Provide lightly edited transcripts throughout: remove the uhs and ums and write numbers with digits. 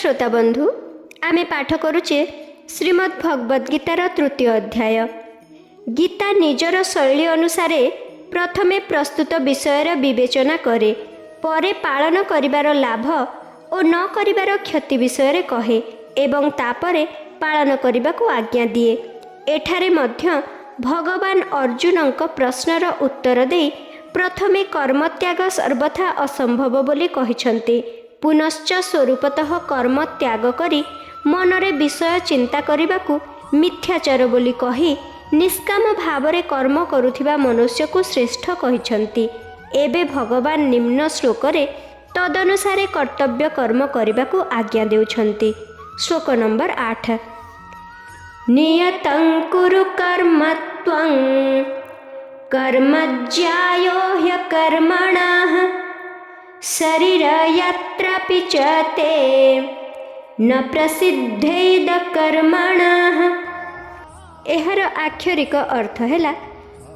श्रोता बंधु आमे पाठ करुचे श्रीमद् भगवद गीतार तृतीय अध्याय। गीता निजर शैली अनुसार प्रथमे प्रस्तुत विषयर विवेचना करे, परे पालन करिबार लाभ और न करिबार क्षति विषय कहे एवं तापरे पालन करने आज्ञा दिए। एठारे मध्य भगवान अर्जुनक प्रश्नर उत्तर दे प्रथमे कर्मत्याग सर्वथा असंभव बोली कहिछन्ति। पुनश्च स्वरूपतः कर्म त्याग करी मनरे विषय चिंता करने मिथ्याचार बोली कही निष्काम भावरे कर्म करुथिबा मनुष्य को श्रेष्ठ कहिछन्ति। एबे भगवान निम्न श्लोकरे तदनुसारे कर्तव्य कर्म करने आज्ञा देउछन्ति। श्लोक नंबर 8। नियतं कुरु कर्म त्वं कर्मज्यायो ह्यकर्मणः शरीर यत्रापि च ते न प्रसिद्धेद कर्मणः। एहर आक्षरिक अर्थ है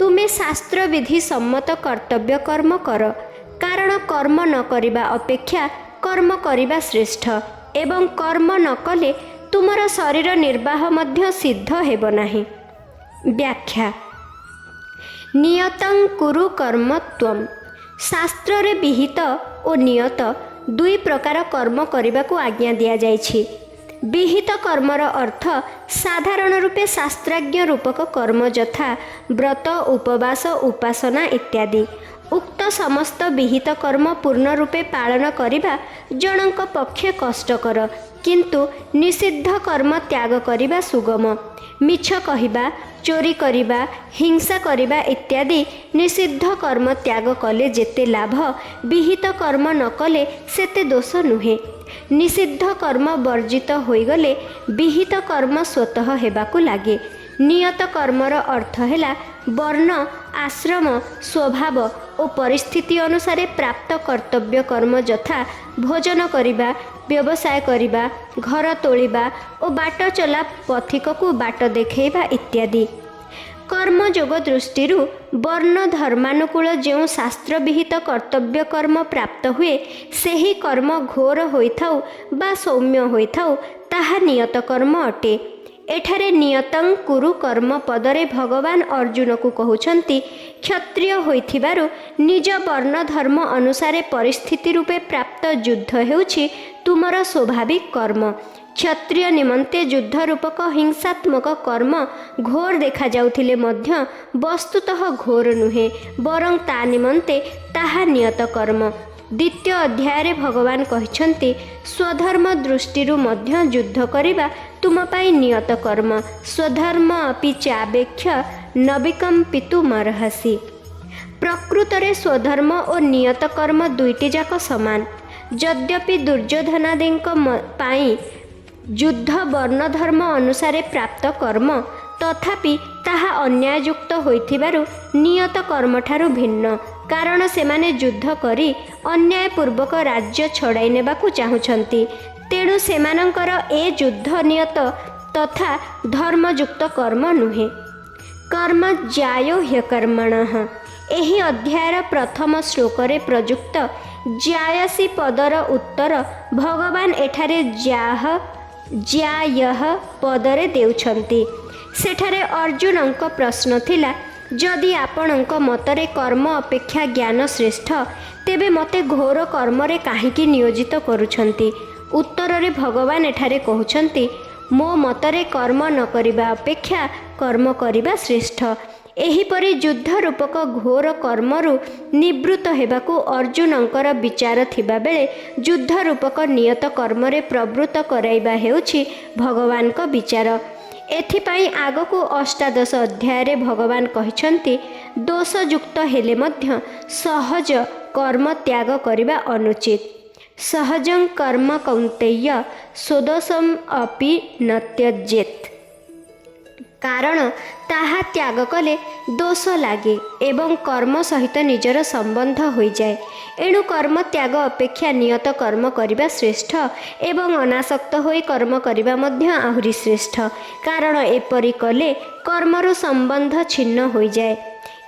तुमे शास्त्र विधि सम्मत कर्तव्य कर्म कर, कारण कर्म न करिबा अपेक्षा कर्म करिबा श्रेष्ठ एवं कर्म न कले तुमर शरीर निर्वाह मध्य सिद्ध हेब नाही। व्याख्या। नियतं कुरु कर्म त्वं, शास्त्र रे विहित और नियत दुई प्रकार कर्म करने को आज्ञा दिया जाइछि। विहित कर्मर अर्थ साधारण रूपे शास्त्राज्ञ रूपक कर्म यथा व्रत उपवास उपासना इत्यादि। उक्त समस्त विहित कर्म पूर्ण रूपे पालन करिबा जनक पक्षे कष्टकर, किंतु निषिद्ध कर्म त्याग करिबा सुगम। मिछ कहिबा, चोरी करिबा, हिंसा करिबा इत्यादि निषिद्ध कर्म त्याग कले जेते लाभ, विहित कर्म न कले सेते दोष नुहे। निषिद्ध कर्म वर्जित होइगले विहित कर्म स्वतः हेबाकु लागे। नियत कर्मर अर्थ है वर्ण आश्रम स्वभाव और परिस्थिति अनुसार प्राप्त कर्तव्य कर्म यथा भोजन करिबा, व्यवसाय करिबा, घर तोलिबा और बाट चला पथिक को बाट देखैबा इत्यादि। कर्मयोग दृष्टि वर्ण धर्मानुकूल जो शास्त्र विहित कर्तव्य कर्म प्राप्त हुए सेही कर्म घोर होइथाउ बा सौम्य होइथाउ ताहा नियत कर्म अटे। एठारे नियतं कुरु कर्म पदरे भगवान अर्जुन को कहउछन्ति क्षत्रिय होइथिबारु निज वर्ण धर्म अनुसारे परिस्थिति रूपे प्राप्त युद्ध हेउछि तुमर स्वाभाविक कर्म। क्षत्रिय निमंते युद्ध रूपक हिंसात्मक कर्म घोर देखा जाउथिले मध्य वस्तुतः घोर नुहे, बरं ता निमंते ताहा नियत कर्म। द्वितीय अध्याय भगवान कहिछन्ति स्वधर्म दृष्टि मध्य युद्ध करिबा तुम पाई नियत कर्म, स्वधर्म अपि चावेक्ष्य न विकम्पितुमर्हसि। प्रकृतरे स्वधर्म और नियत कर्म दुईटी जाक समान। यद्यपि दुर्योधनादिक पाई युद्ध वर्ण धर्म अनुसारे प्राप्त कर्म, तथापि ताहा अन्याययुक्त होइथिबारु नियत कर्म ठारू भिन्न, कारण सेमाने युद्ध करी अन्यायपूर्वक राज्य छड़ाई नेबाकु चाहुछन्ति। तेणु सेमानंकर ए युद्ध नियत तथा धर्मयुक्त कर्म नुहे। कर्म ज्यायो ह्यकर्मणः। एही अध्यायर प्रथम श्लोकरे प्रयुक्त ज्यायसी पदर उत्तर भगवान एठारे ज्यायः पदरे देउछन्ति। सेठारे अर्जुनक प्रश्न थिला जदि आपणक मतरे कर्म अपेक्षा ज्ञान श्रेष्ठ तेबे मते घोर कर्मरे काहीकि नियोजित करुछन्ति। उत्तରରେ भगवान एठारे कहउछन्ति मो मतरे कर्म न करिबा अपेक्षा कर्म करिबा श्रेष्ठ। एहीपरि युद्ध रूपक घोर कर्मरु निवृत्त हेबाकु अर्जुनंकर विचार थिबा बेले युद्ध रूपक नियत कर्मरे प्रवृत्त कराइबा हेउछि भगवानक विचार। एथिपाई आगकु अष्टादश अध्याय भगवान कहिछन्ति दोषयुक्त हेले मध्य सहज कर्म त्याग करिबा अनुचित। सहजं कर्म कौन्तेय स्वदोषम अपि न त्यजेत्, कारण ताहा त्याग कले दोष लागे एवं कर्म सहित निजर संबंध हो जाए। एणु कर्म त्याग अपेक्षा नियत कर्म करिबा श्रेष्ठ एवं अनासक्त होई कर्म करिबा मध्य आहुरी श्रेष्ठ, कारण एपरि कले कर्मर संबंध छिन्न हो जाए।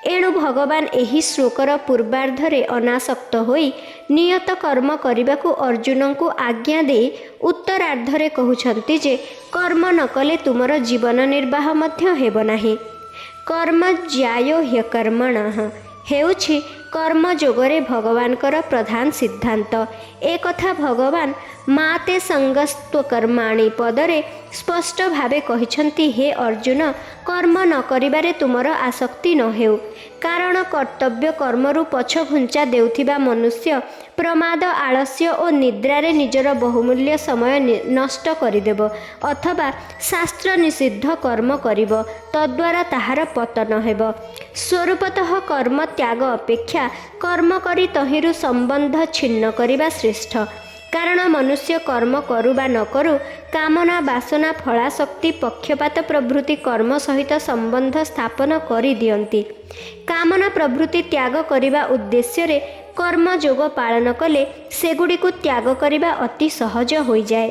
एणु भगवान एही श्लोकर पूर्वार्धरे अनासक्त होई नियत कर्म करने अर्जुन को आज्ञा दे उत्तरार्धरे कहउछन्ति जे कर्म न कले तुमर जीवन निर्वाह मध्य हेब नाही। कर्म ज्यायो ह्यकर्मणः हेउछि कर्मयोगरे भगवानकर प्रधान सिद्धांत। एक कथा भगवान माते संगस्त्वकर्माणि पदरे स्पष्ट भावे कहिछन्ति, हे अर्जुन कर्म न करिबारे तुमर आसक्ति न हेउ, कारण कर्तव्य कर्मरु पछ घुंचा देउथिबा मनुष्य प्रमाद आलस्य और निद्रारे निजर बहुमूल्य समय नष्ट करिदेब अथवा शास्त्र निषिद्ध कर्म करिब, तद्वारा ताहार पतन हेब। स्वरूपतः कर्म त्याग अपेक्षा कर्म करी तहिरु संबंध छिन्न करिबा श्रेष्ठ। कारण मनुष्य कर्म करू बा न करू कामना बासना फलाशक्ति पक्षपात प्रभृति कर्म सहित संबंध स्थापन करि दियंती। कामना प्रभृति त्याग करिबा उद्देश्य कर्म जोग पालन कले सेगुड़िकु त्याग करिबा अति सहज होई जाए।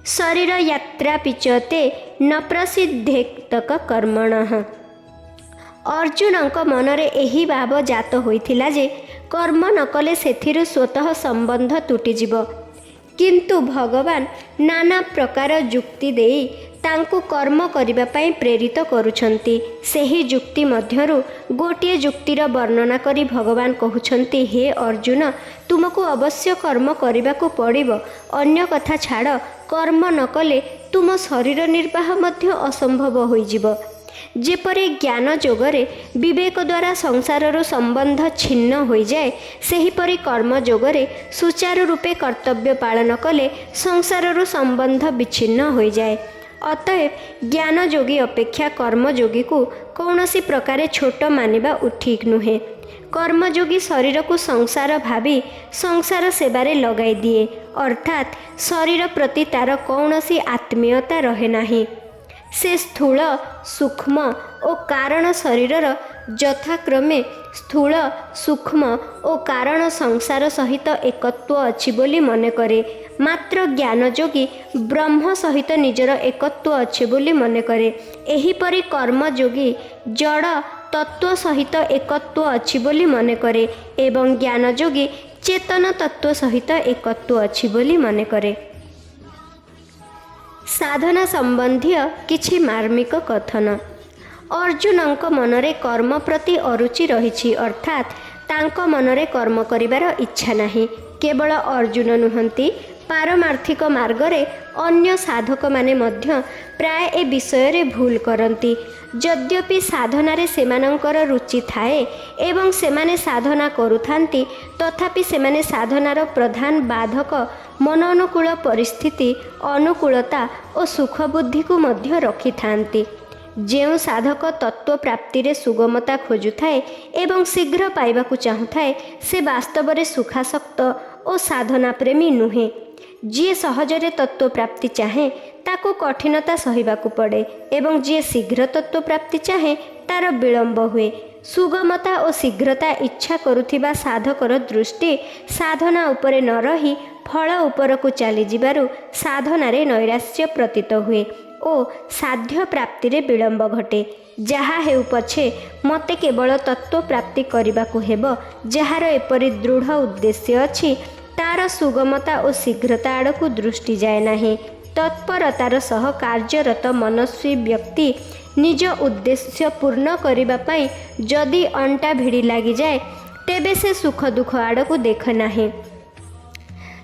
शरीर यात्रा पिचते न प्रसिद्धेतक कर्मणः। अर्जुनक मनरे एही भाव जात होइथिला जे कर्म न कले सेथिरु स्वतः संबंध तुटिजिब, किंतु भगवान नाना प्रकार युक्ति देई तांकु कर्म करिबा पई प्रेरित करुछंती। सेही युक्ति मध्यरु गोटिए युक्तिर वर्णना करी भगवान कहउछंती, हे अर्जुन तुमको अवश्य कर्म करिबाकु पड़िब, अन्य कथा छाड़ कर्म न कले तुम शरीर निर्वाह मध्य असंभव होइजिब। जेपरि ज्ञान जोगरे विवेक द्वारा संसारर संबंध छिन्न हो जाए, सेहीपरि कर्म जोगरे सुचारू रूपे कर्तव्य पालन कले संसारर संबंध विच्छिन्न हो जाए। अतएव ज्ञान जोगी अपेक्षा कर्मयोगी को कौनसी प्रकारे छोट मानिबा ठीक नुहे। कर्मयोगी शरीर को संसार भावी संसार सेवारे लगाई दिए, अर्थात शरीर प्रति तार कौनसी आत्मीयता रहे नाही। से स्थूल सूक्ष्म और कारण शरीरर यथाक्रमे स्थूल सूक्ष्म और कारण संसार सहित एकत्व अच्छी बोली मन करे, मात्र ज्ञानयोगी ब्रह्म सहित निजर एकत्व अच्छे बोली मन करे। एहीपरि कर्मयोगी जड़ तत्व सहित एकत्व अच्छी बोली मन करे एवं ज्ञानयोगी चेतन तत्व सहित एकत्व अच्छी बोली मन करे। साधना संबंधी किछि मार्मिक कथन। अर्जुनक मनरे कर्म प्रति अरुचि रहिछि, अर्थात तांक मनरे कर्म करिबार इच्छा नाही। केवल अर्जुन नुहंती, पारमार्थिक मार्गरे अन्य साधक माने मध्य प्राय ए विषय रे भूल करती। यद्यपि साधनारे सेमानंकर रुचि थाए एवं सेमाने साधना करुथांती, तथापि सेमाने साधनार प्रधान बाधक मन अनुकूल परिस्थिति अनुकूलता और सुख बुद्धि को मध्य रखि थांती। जेउ साधक तत्व प्राप्ति रे सुगमता खोजुथाए एवं शीघ्र पाइबाकु चाहुथाए, से वास्तव में सुखासक्त और साधना प्रेमी नुहे। जी सहजरे तत्व प्राप्ति चाहे ताको कठिनता सहिबाकु पड़े एवं जी शीघ्र तत्व प्राप्ति चाहे तार विलंब हुए। सुगमता और शीघ्रता इच्छा करुथिबा साधकर दृष्टि साधना उपरे न रही फल उपरकु चली जिबारु साधनारे नैराश्य प्रतीत हुए ओ साध्य प्राप्ति रे विलंब घटे। जहा हेउ पछे मते केवल तत्व प्राप्ति करबाकु हेबो, जहार एपरि दृढ़ उद्देश्य अछि तार सुगमता और शीघ्रता आड़कु दृष्टि जाए नाही। तत्परतार सह कार्यरत मनस्वी व्यक्ति निज उद्देश्य पूर्ण करिबा पई जदि अंटा भिड़ी लागि जाए, तेबे से सुख दुख आड़कु देख नाही।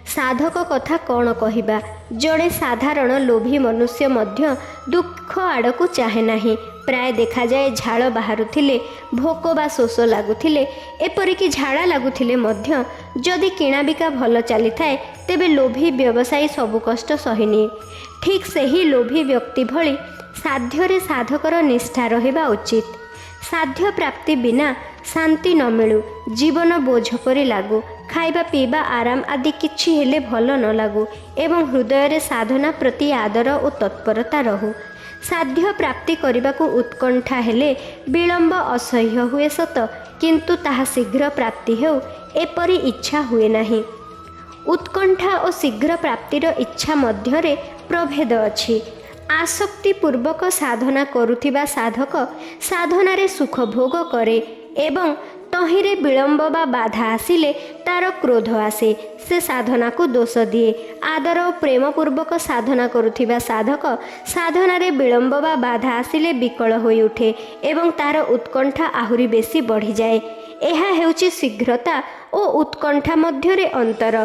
साधक कथा कौन कहिबा, जड़े साधारण लोभी मनुष्य मध्य दुख आड़कु चाहे नाही। प्राय देखा जाए झाड़ बाहरुथिले, भोक बा शोष लागुथिले, एपरिकी झाड़ा लागुथिले मध्य जदि किणाबिका भल चली थाए, तेबे लोभी व्यवसायी सबु कष्ट सहिनिए। ठीक सही लोभी व्यक्ति भली साध्यरे साधकर निष्ठा रहिबा उचित। साध्य प्राप्ति बिना शांति न मिलू, जीवन बोझ परि लागू, खाइबा पीबा आराम आदि किछि हेले भल न लागू एवं हृदय रे साधना प्रति आदर और तत्परता रहू। साध्य प्राप्ति करबाकू उत्कंठा हेले विलंब असह्य हुए सत, किंतु ताहा शीघ्र प्राप्ति हेउ एपरि इच्छा हुए नाही। उत्कंठा और शीघ्र प्राप्तिर इच्छा मध्यरे प्रभेद अछि। आसक्ति पूर्वक साधना करुथिबा साधक साधनारे सुख भोग करे ଏବଂ ତହିଁରେ ବିଳମ୍ବ ବା ବାଧା ଆସିଲେ ତାର କ୍ରୋଧ ଆସେ। ସେ ସାଧନାକୁ ଦୋଷ ଦିଏ। ଆଦର ଓ ପ୍ରେମପୂର୍ବକ ସାଧନା କରୁଥିବା ସାଧକ ସାଧନାରେ ବିଳମ୍ବ ବା ବାଧା ଆସିଲେ ବିକଳ ହୋଇଉଠେ ଏବଂ ତାର ଉତ୍କଣ୍ଠା ଆହୁରି ବେଶୀ ବଢ଼ିଯାଏ। ଏହା ହେଉଛି ଶୀଘ୍ରତା ଓ ଉତ୍କଣ୍ଠା ମଧ୍ୟରେ ଅନ୍ତର।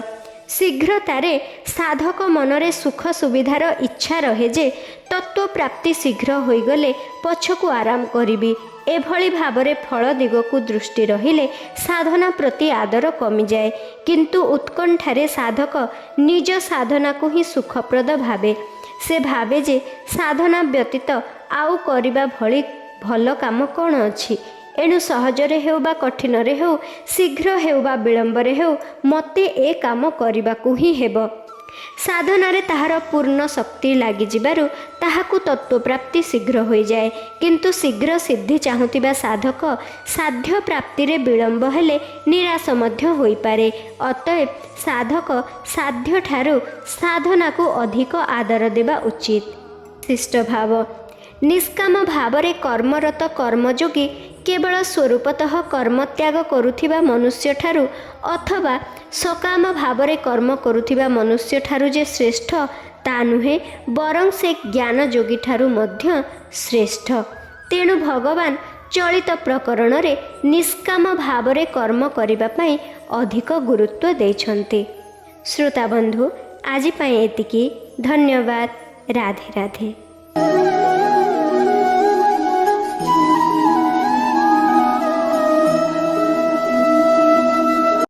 ଶୀଘ୍ରତାରେ ସାଧକ ମନରେ ସୁଖ ସୁବିଧାର ଇଚ୍ଛା ରହେ ଯେ ତତ୍ତ୍ୱପ୍ରାପ୍ତି ଶୀଘ୍ର ହୋଇଗଲେ ପଛକୁ ଆରାମ କରିବି। ଏଭଳି ଭାବରେ ଫଳ ଦିଗକୁ ଦୃଷ୍ଟି ରହିଲେ ସାଧନା ପ୍ରତି ଆଦର କମିଯାଏ। କିନ୍ତୁ ଉତ୍କଣ୍ଠାରେ ସାଧକ ନିଜ ସାଧନାକୁ ହିଁ ସୁଖପ୍ରଦ ଭାବେ। ସେ ଭାବେ ଯେ ସାଧନା ବ୍ୟତୀତ ଆଉ କରିବା ଭଳି ଭଲ କାମ କ'ଣ ଅଛି। ଏଣୁ ସହଜରେ ହେଉ ବା କଠିନରେ ହେଉ, ଶୀଘ୍ର ହେଉ ବା ବିଳମ୍ବରେ ହେଉ, ମୋତେ ଏ କାମ କରିବାକୁ ହିଁ ହେବ। ସାଧନାରେ ତାହାର ପୂର୍ଣ୍ଣ ଶକ୍ତି ଲାଗିଯିବାରୁ ତାହାକୁ ତତ୍ତ୍ୱପ୍ରାପ୍ତି ଶୀଘ୍ର ହୋଇଯାଏ। କିନ୍ତୁ ଶୀଘ୍ର ସିଦ୍ଧି ଚାହୁଁଥିବା ସାଧକ ସାଧ୍ୟ ପ୍ରାପ୍ତିରେ ବିଳମ୍ବ ହେଲେ ନିରାଶ ମଧ୍ୟ ହୋଇପାରେ। ଅତଏବ ସାଧକ ସାଧ୍ୟଠାରୁ ସାଧନାକୁ ଅଧିକ ଆଦର ଦେବା ଉଚିତ। ଶିଷ୍ଟ ଭାବ। ନିଷ୍କାମ ଭାବରେ କର୍ମରତ କର୍ମଯୋଗୀ କେବଳ ସ୍ୱରୂପତଃ କର୍ମତ୍ୟାଗ କରୁଥିବା ମନୁଷ୍ୟଠାରୁ ଅଥବା ସକାମ ଭାବରେ କର୍ମ କରୁଥିବା ମନୁଷ୍ୟଠାରୁ ଯେ ଶ୍ରେଷ୍ଠ ତା ନୁହେଁ, ବରଂ ସେ ଜ୍ଞାନ ଯୋଗୀଠାରୁ ମଧ୍ୟ ଶ୍ରେଷ୍ଠ। ତେଣୁ ଭଗବାନ ଚଳିତ ପ୍ରକରଣରେ ନିଷ୍କାମ ଭାବରେ କର୍ମ କରିବା ପାଇଁ ଅଧିକ ଗୁରୁତ୍ୱ ଦେଇଛନ୍ତି। ଶ୍ରୋତାବନ୍ଧୁ, ଆଜି ପାଇଁ ଏତିକି। ଧନ୍ୟବାଦ। ରାଧେ ରାଧେ।